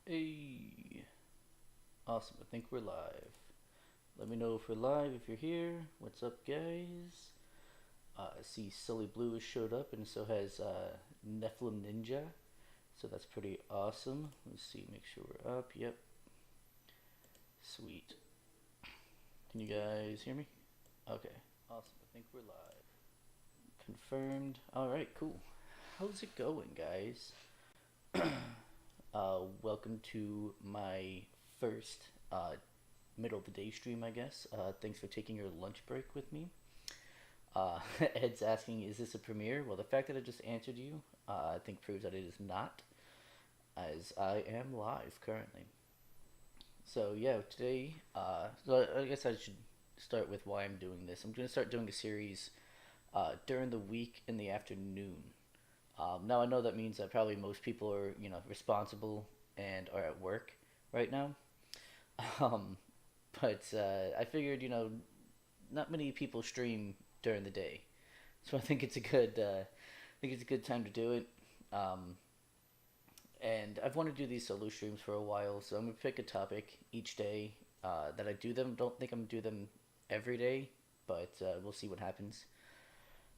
Hey, awesome. I think we're live. Let me know if we're live, if you're here. What's up, guys? I see Sully Blue has showed up, and so has Nephilim Ninja. So that's pretty awesome. Let's see, make sure we're up. Yep, sweet. Can you guys hear me? Okay, awesome. I think we're live. Confirmed. All right, cool. How's it going, guys? Welcome to my first middle of the day stream, I guess. Thanks for taking your lunch break with me. Ed's asking, is this a premiere? Well, the fact that I just answered you, I think proves that it is not, as I am live currently. So yeah, today, so I guess I should start with why I'm doing this. I'm going to start doing a series during the week in the afternoon. Now I know that means that probably most people are, responsible and are at work right now. Um, but I figured, not many people stream during the day, so I think it's a good time to do it. Um, and I've wanted to do these solo streams for a while, so I'm gonna pick a topic each day that I do them. Don't think I'm gonna do them every day, but we'll see what happens.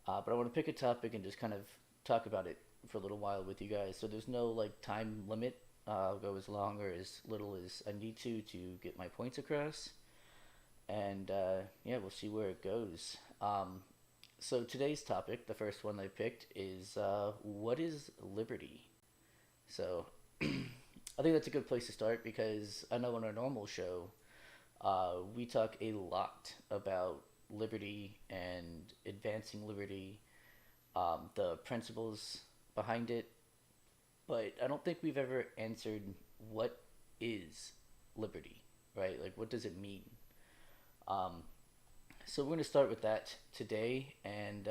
But I want to pick a topic and just kind of talk about it for a little while with you guys. So there's no like time limit. I'll go as long or as little as I need to get my points across. And yeah, we'll see where it goes. So today's topic, the first one I picked, is what is liberty? So I think that's a good place to start because I know on our normal show, we talk a lot about liberty and advancing liberty, the principles behind it, but I don't think we've ever answered what is liberty, right? Like, what does it mean? Um, so we're going to start with that today, and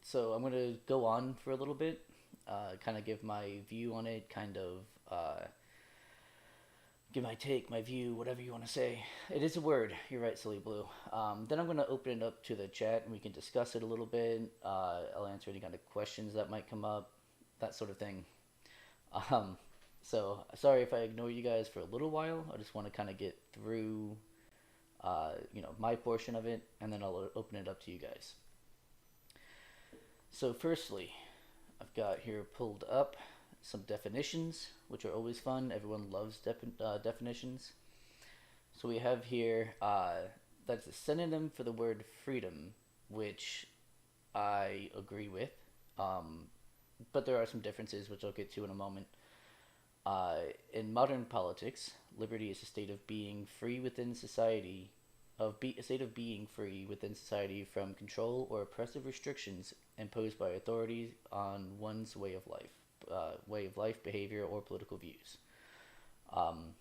so I'm going to go on for a little bit, kind of give my view on it, kind of give my take, my view, whatever you want to say. It is a word. You're right, Silly Blue. Then I'm going to open it up to the chat and we can discuss it a little bit. I'll answer any kind of questions that might come up, that sort of thing. Um, so sorry if I ignore you guys for a little while. I just want to kind of get through, my portion of it, and then I'll open it up to you guys. So firstly, I've got here pulled up some definitions, which are always fun. Everyone loves definitions. So we have here that's a synonym for the word freedom, which I agree with. Um, but there are some differences, which I'll get to in a moment. Uh, in modern politics, liberty is a state of being free within society, a state of being free within society from control or oppressive restrictions imposed by authorities on one's way of life, behavior, or political views. Um,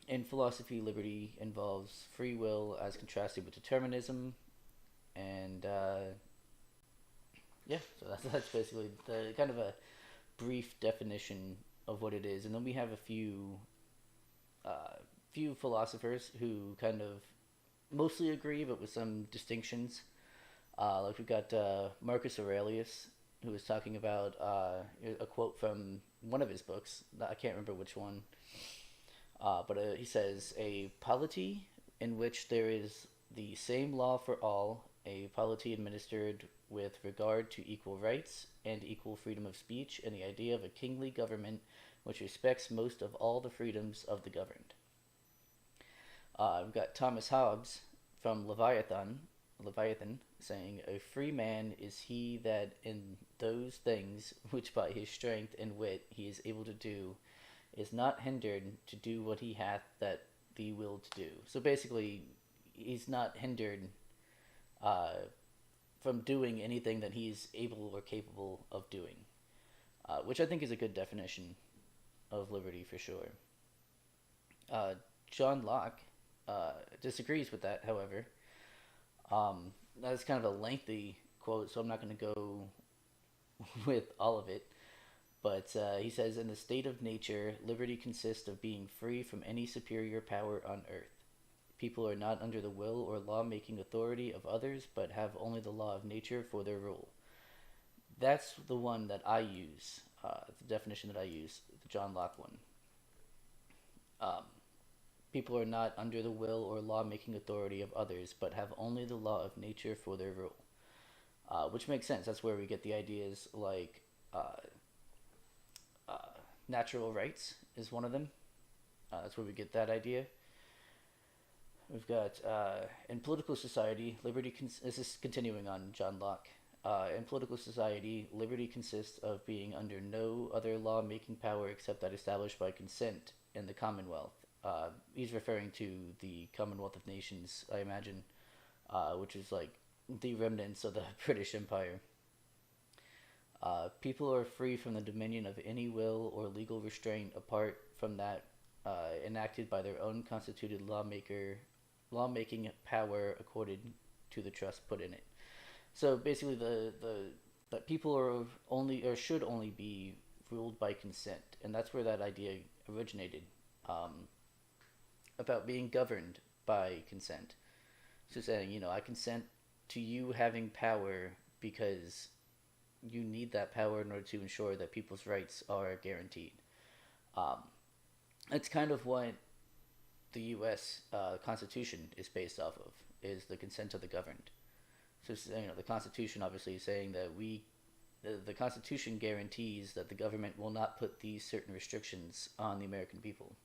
in philosophy, liberty involves free will as contrasted with determinism, and yeah, so that's basically the kind of a brief definition of what it is. And then we have a uh, few philosophers who kind of mostly agree, but with some distinctions. Like we've got Marcus Aurelius, who was talking about a quote from one of his books. I can't remember which one, but he says, "A polity in which there is the same law for all, a polity administered with regard to equal rights and equal freedom of speech, and the idea of a kingly government which respects most of all the freedoms of the governed." We've got Thomas Hobbes from Leviathan, saying, "A free man is he that in those things which by his strength and wit he is able to do, is not hindered to do what he hath that the will to do." So basically, he's not hindered uh, from doing anything that he's able or capable of doing, which I think is a good definition of liberty for sure. Uh, John Locke disagrees with that, however. That's kind of a lengthy quote, so I'm not going to go with all of it. But he says, "In the state of nature, liberty consists of being free from any superior power on earth. People are not under the will or law making authority of others, but have only the law of nature for their rule." That's the one that I use, the definition that I use, the John Locke one. Um, People are not under the will or law-making authority of others, but have only the law of nature for their rule. Which makes sense. That's where we get the ideas like uh, uh, natural rights is one of them. That's where we get that idea. We've got in political society, this is continuing on John Locke. In political society, liberty consists of being under no other law making power except that established by consent in the Commonwealth. He's referring to the Commonwealth of Nations, I imagine, which is like the remnants of the British Empire. People are free from the dominion of any will or legal restraint apart from that enacted by their own constituted lawmaking power according to the trust put in it. So basically, the that people are only or should only be ruled by consent, and that's where that idea originated, um, about being governed by consent. So saying, I consent to you having power because you need that power in order to ensure that people's rights are guaranteed. Um, it's kind of what the U.S. Constitution is based off of, is the consent of the governed. So the Constitution obviously is saying that the Constitution guarantees that the government will not put these certain restrictions on the American people.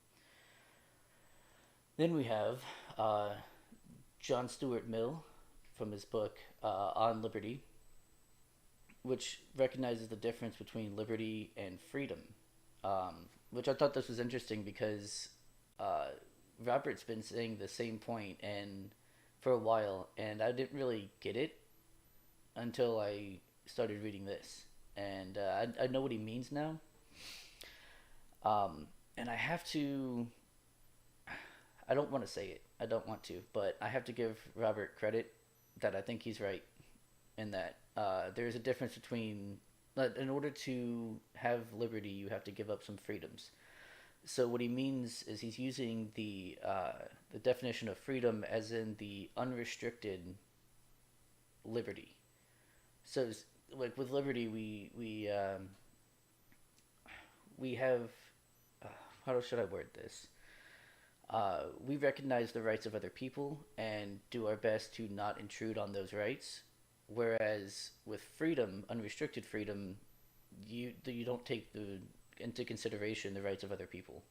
Then we have John Stuart Mill from his book On Liberty, which recognizes the difference between liberty and freedom. Which I thought this was interesting because uh, Robert's been saying the same point and for a while, and I didn't really get it until I started reading this, and I know what he means now. And I have to. I don't want to say it. I don't want to, but I have to give Robert credit that I think he's right in that there's a difference between. In order to have liberty, you have to give up some freedoms. So what he means is he's using the definition of freedom as in the unrestricted liberty. So like with liberty, we have uh, how should I word this? We recognize the rights of other people and do our best to not intrude on those rights. Whereas with freedom, unrestricted freedom, you don't take into consideration the rights of other people.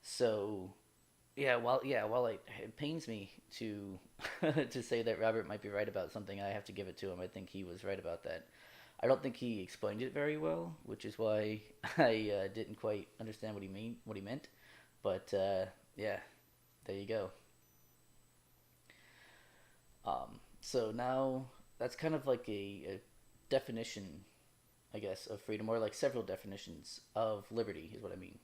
So while it pains me to to say that Robert might be right about something, I have to give it to him. I think he was right about that. I don't think he explained it very well, which is why I didn't quite understand what he meant. But yeah, there you go. So now that's kind of like a definition, I guess, of freedom, or like several definitions of liberty is what I mean.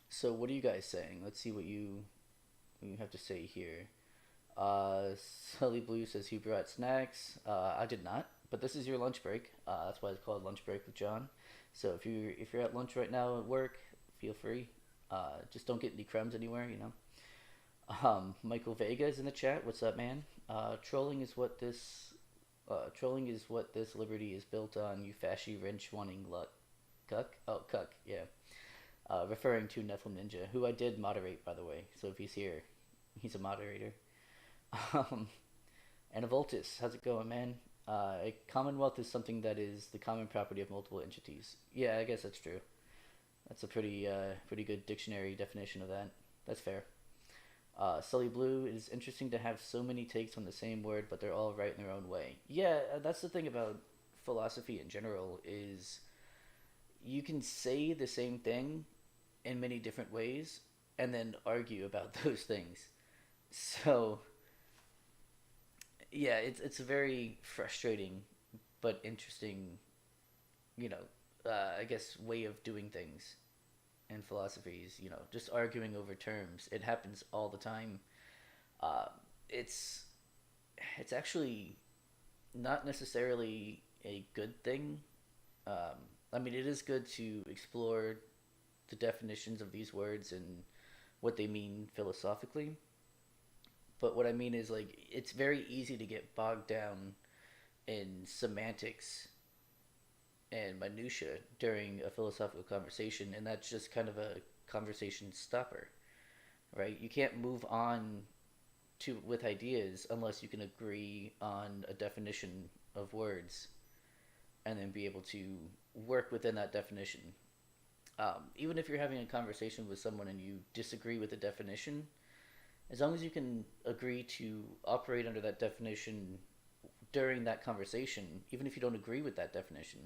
So what are you guys saying? Let's see what you have to say here. Sully Blue says he brought snacks. I did not, but this is your lunch break. That's why it's called lunch break with John. So if you're at lunch right now at work, feel free. Just don't get any crumbs anywhere, you know. Michael Vega is in the chat. What's up, man? Trolling is what this liberty is built on. You fashy wrench wanting luck. Cuck? Oh, cuck. Yeah. Referring to Nephilim Ninja, who I did moderate, by the way. So if he's here, he's a moderator. Um, and a Voltus, how's it going, man? A commonwealth is something that is the common property of multiple entities. Yeah, I guess that's true. That's a pretty good dictionary definition of that. That's fair. Sully Blue, it is interesting to have so many takes on the same word, but they're all right in their own way. Yeah, that's the thing about philosophy in general is you can say the same thing in many different ways and then argue about those things. So yeah, it's a very frustrating but interesting, you know, I guess way of doing things in philosophies. Just arguing over terms. It happens all the time. Uh, it's it's actually not necessarily a good thing. Um, I mean, it is good to explore the definitions of these words and what they mean philosophically. But what I mean is, like, it's very easy to get bogged down in semantics and minutia during a philosophical conversation, and that's just kind of a conversation stopper, right? You can't move on to with ideas unless you can agree on a definition of words and then be able to work within that definition. Even if you're having a conversation with someone and you disagree with the definition, as long as you can agree to operate under that definition during that conversation, even if you don't agree with that definition,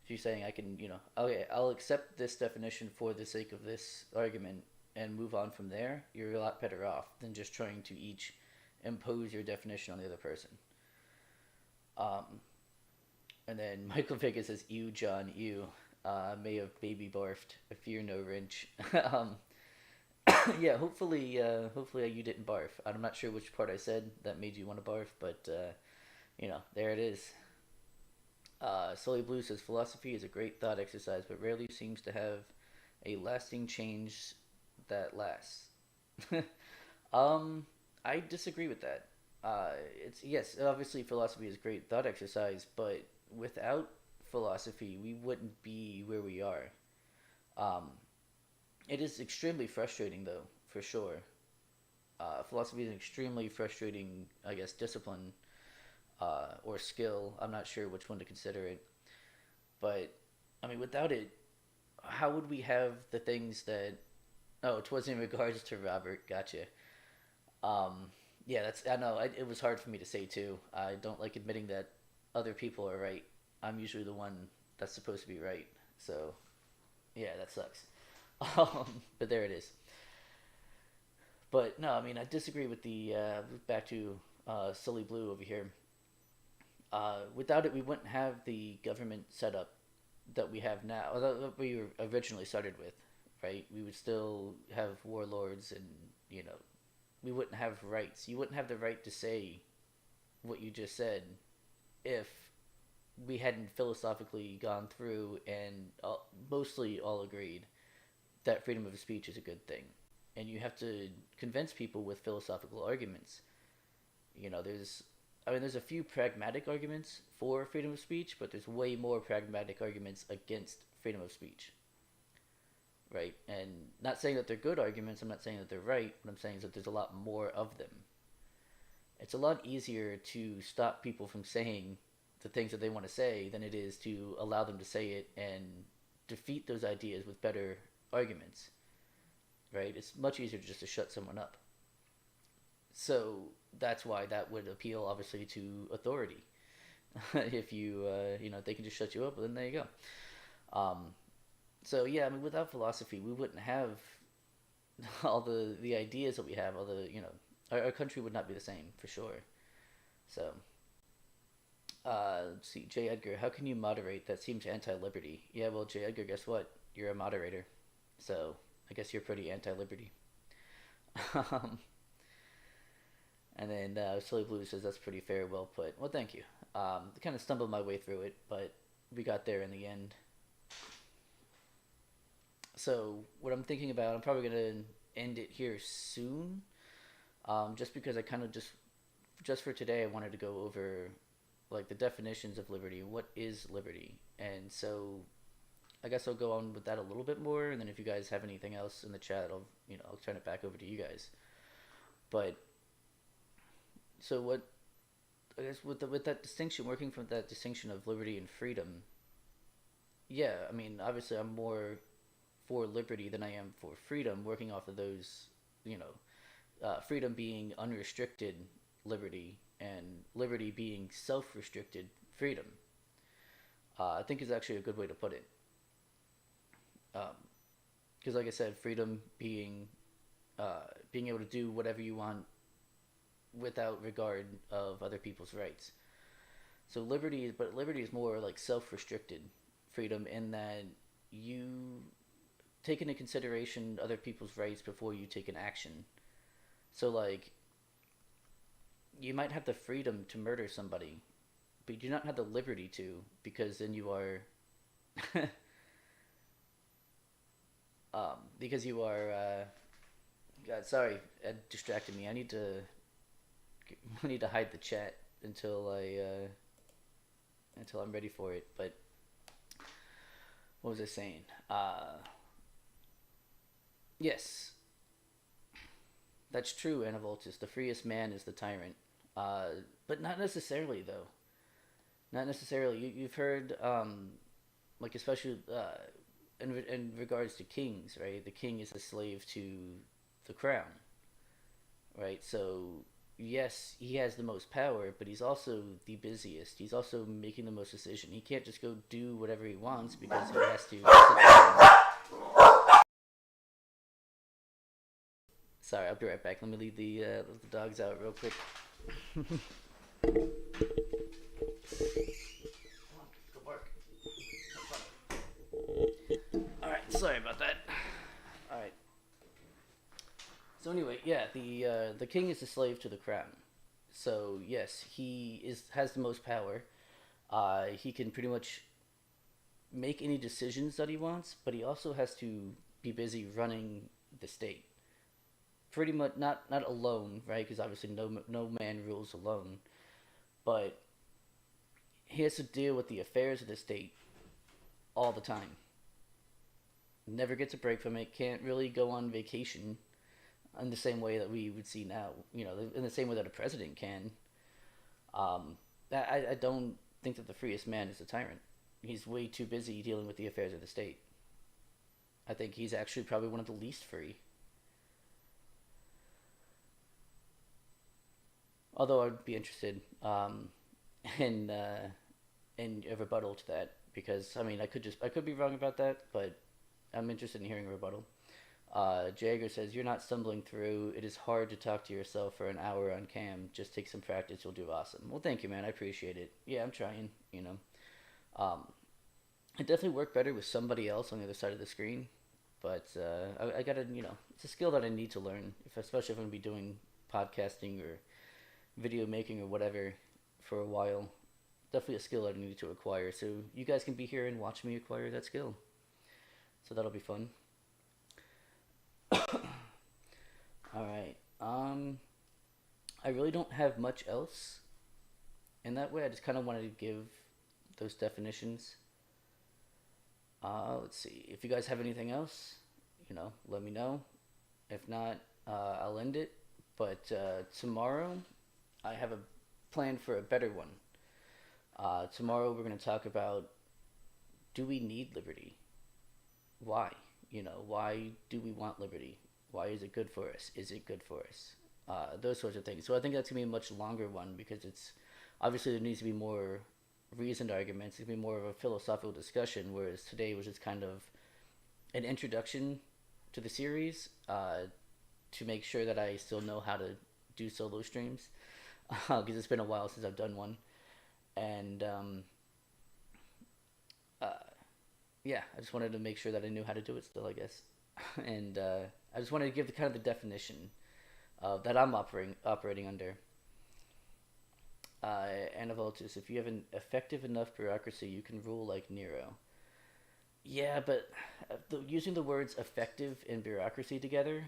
if you're saying I can, okay, I'll accept this definition for the sake of this argument and move on from there, you're a lot better off than just trying to each impose your definition on the other person. Um, and then Michael Vega says, "Ew, John, ew. May have baby barfed. I fear no wrench." um, yeah, hopefully you didn't barf. I'm not sure which part I said that made you want to barf, but there it is. Sully Blue says philosophy is a great thought exercise, but rarely seems to have a lasting change that lasts. um, I disagree with that. It's yes, obviously philosophy is a great thought exercise, but without philosophy, we wouldn't be where we are. Um, it is extremely frustrating, though, for sure. Philosophy is an extremely frustrating, I guess, discipline or skill. I'm not sure which one to consider it, but I mean, without it, how would we have the things that? Oh, it was in regards to Robert. Gotcha. Um, yeah, that's I know. It was hard for me to say too. I don't like admitting that other people are right. I'm usually the one that's supposed to be right. So yeah, that sucks. But there it is. But no, I mean I disagree with the back to Silly Blue over here. Without it, we wouldn't have the government setup that we have now, or that we originally started with, right? We would still have warlords, and you know, we wouldn't have rights. You wouldn't have the right to say what you just said if we hadn't philosophically gone through and mostly all agreed that freedom of speech is a good thing. And you have to convince people with philosophical arguments. There's a few pragmatic arguments for freedom of speech, but there's way more pragmatic arguments against freedom of speech, right? And not saying that they're good arguments, I'm not saying that they're right. What I'm saying is that there's a lot more of them. It's a lot easier to stop people from saying the things that they want to say than it is to allow them to say it and defeat those ideas with better arguments, right? It's much easier just to shut someone up. So that's why that would appeal, obviously, to authority. If they can just shut you up, well, then there you go. So yeah, I mean, without philosophy, we wouldn't have all the ideas that we have. All the our country would not be the same for sure. So let's see, J. Edgar, how can you moderate? That seems anti-liberty. Yeah, well, J. Edgar, guess what? You're a moderator, so I guess you're pretty anti-liberty. um, and then Silly Blue says that's pretty fair, well put. Well, thank you. I kind of stumbled my way through it, but we got there in the end. So what I'm thinking about, I'm probably gonna end it here soon, just because I kind of just for today, I wanted to go over like the definitions of liberty. What is liberty? And so I guess I'll go on with that a little bit more, and then if you guys have anything else in the chat, I'll turn it back over to you guys. But so what I guess with that distinction, working from that distinction of liberty and freedom, yeah, I mean obviously I'm more for liberty than I am for freedom. Working off of those, freedom being unrestricted liberty and liberty being self-restricted freedom. I think is actually a good way to put it. Because, like I said, freedom being able to do whatever you want without regard of other people's rights. So liberty is more like self-restricted freedom in that you take into consideration other people's rights before you take an action. So, like, you might have the freedom to murder somebody, but you do not have the liberty to, because then you are, because you are. God, sorry, it distracted me. I need to hide the chat until I'm ready for it. But what was I saying? Yes, that's true, Anavoltus. The freest man is the tyrant. Uh, but not necessarily, though. Not necessarily. You've heard, like, especially in regards to kings, right? The king is a slave to the crown, right? So, yes, he has the most power, but he's also the busiest. He's also making the most decision. He can't just go do whatever he wants because he has to sit there. Sorry, I'll be right back. Let me leave the dogs out real quick. Go bark. All right, sorry about that. All right. So anyway, yeah, the king is a slave to the crown. So yes, he is has the most power. He can pretty much make any decisions that he wants, but he also has to be busy running the state. Pretty much not alone, right? Because obviously no man rules alone. But he has to deal with the affairs of the state all the time. Never gets a break from it. Can't really go on vacation in the same way that we would see now. You know, in the same way that a president can. I don't think that the freest man is a tyrant. He's way too busy dealing with the affairs of the state. I think he's actually probably one of the least free. Although I'd be interested in in a rebuttal to that because I mean I could be wrong about that, but I'm interested in hearing a rebuttal. Jagger says you're not stumbling through. It is hard to talk to yourself for an hour on cam. Just take some practice. You'll do awesome. Well, thank you, man. I appreciate it. Yeah, I'm trying. You know, um, I definitely work better with somebody else on the other side of the screen. But I gotta, you know, it's a skill that I need to learn, if, especially if I'm gonna be doing podcasting or video making or whatever for a while. Definitely a skill that I need to acquire. So you guys can be here and watch me acquire that skill. So that'll be fun. All right. I really don't have much else in that way. I just kind of wanted to give those definitions. Let's see. If you guys have anything else, you know, let me know. If not, I'll end it. But tomorrow, I have a plan for a better one. Tomorrow, we're going to talk about, do we need liberty? Why? You know, why do we want liberty? Why is it good for us? Is it good for us? Those sorts of things. So I think that's going to be a much longer one because it's obviously there needs to be more reasoned arguments. It's going to be more of a philosophical discussion, whereas today was just kind of an introduction to the series to make sure that I still know how to do solo streams because it's been a while since I've done one. And uh, yeah, I just wanted to make sure that I knew how to do it still, I guess. And I just wanted to give the kind of the definition that I'm operating under. Anavoltus, if you have an effective enough bureaucracy, you can rule like Nero. Yeah, but using the words effective and bureaucracy together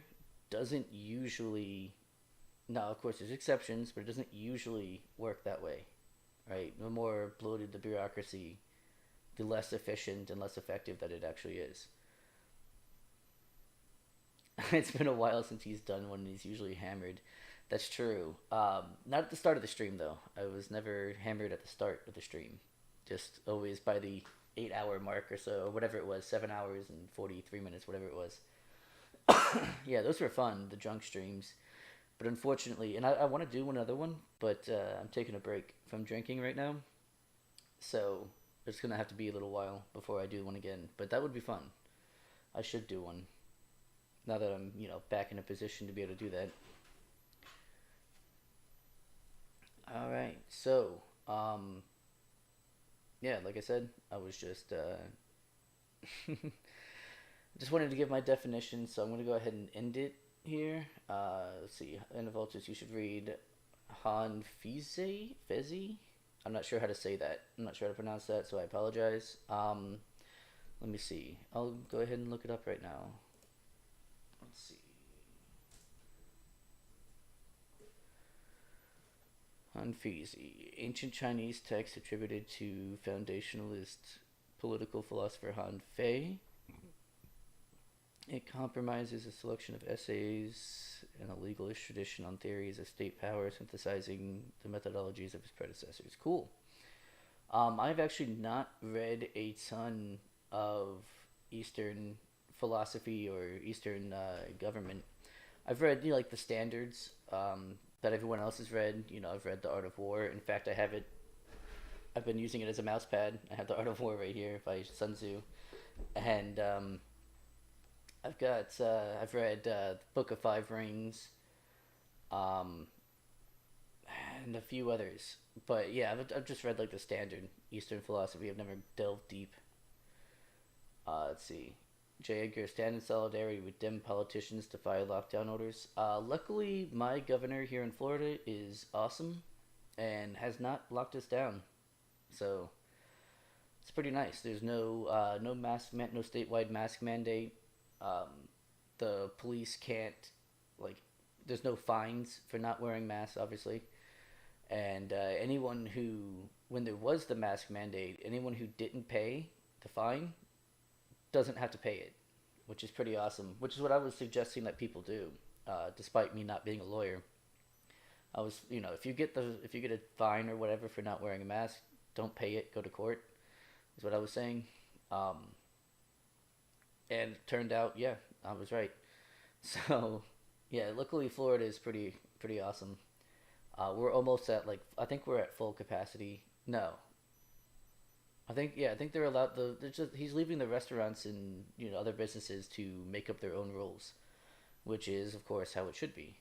doesn't usually. Now, of course, there's exceptions, but it doesn't usually work that way, right? The more bloated the bureaucracy, the less efficient and less effective that it actually is. It's been a while since he's done one, and he's usually hammered. That's true. Not at the start of the stream though. I was never hammered at the start of the stream. Just always by the 8 hour mark or so, or whatever it was, 7 hours and 43 minutes, whatever it was. Yeah, those were fun. The drunk streams. But unfortunately, and I want to do another one, but I'm taking a break from drinking right now, so it's gonna have to be a little while before I do one again. But that would be fun. I should do one now that I'm back in a position to be able to do that. All right, so yeah, like I said, I was just just wanted to give my definition, so I'm gonna go ahead and end it here. Let's see, in the Vultures, you should read Han Fize Fezzi. I'm not sure how to say that. I'm not sure how to pronounce that, so I apologize. Let me see. I'll go ahead and look it up right now. Let's see. Han Fizi, ancient Chinese text attributed to foundationalist political philosopher Han Fei. It compromises a selection of essays and a legalist tradition on theories of state power, synthesizing the methodologies of his predecessors. Cool. I've actually not read a ton of Eastern philosophy or Eastern government. I've read like the standards that everyone else has read. I've read The Art of War. In fact, I have it. I've been using it as a mouse pad. I have The Art of War right here by Sun Tzu, and I've read Book of Five Rings, um, and a few others. But yeah, I've just read like the standard Eastern philosophy. I've never delved deep. Let's see. J. Edgar, stand in solidarity with Dem politicians defy lockdown orders. Luckily, my governor here in Florida is awesome and has not locked us down. So it's pretty nice. There's no statewide mask mandate. Um, the police can't like. There's no fines for not wearing masks, obviously. And anyone who, when there was the mask mandate, anyone who didn't pay the fine doesn't have to pay it, which is pretty awesome. Which is what I was suggesting that people do, despite me not being a lawyer. I was, if you get a fine or whatever for not wearing a mask, don't pay it. Go to court. Is what I was saying. Um, and it turned out, yeah, I was right. So, yeah, luckily Florida is pretty awesome. We're almost at like I think we're at full capacity. No, I think they're allowed the. They're just he's leaving the restaurants and other businesses to make up their own rules, which is of course how it should be.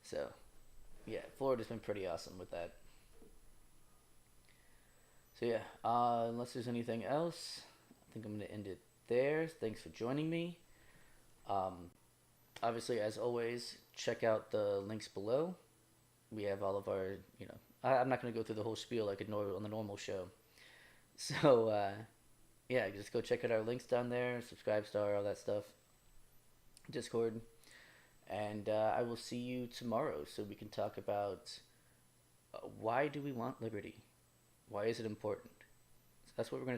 So yeah, Florida's been pretty awesome with that. So yeah, unless there's anything else, I think I'm gonna end it there. Thanks for joining me. Um, Obviously, as always, check out the links below. We have all of our, I'm not going to go through the whole spiel like on the normal show. So, yeah, just go check out our links down there, subscribe star, all that stuff, Discord. And I will see you tomorrow so we can talk about why do we want liberty? Why is it important? So that's what we're going to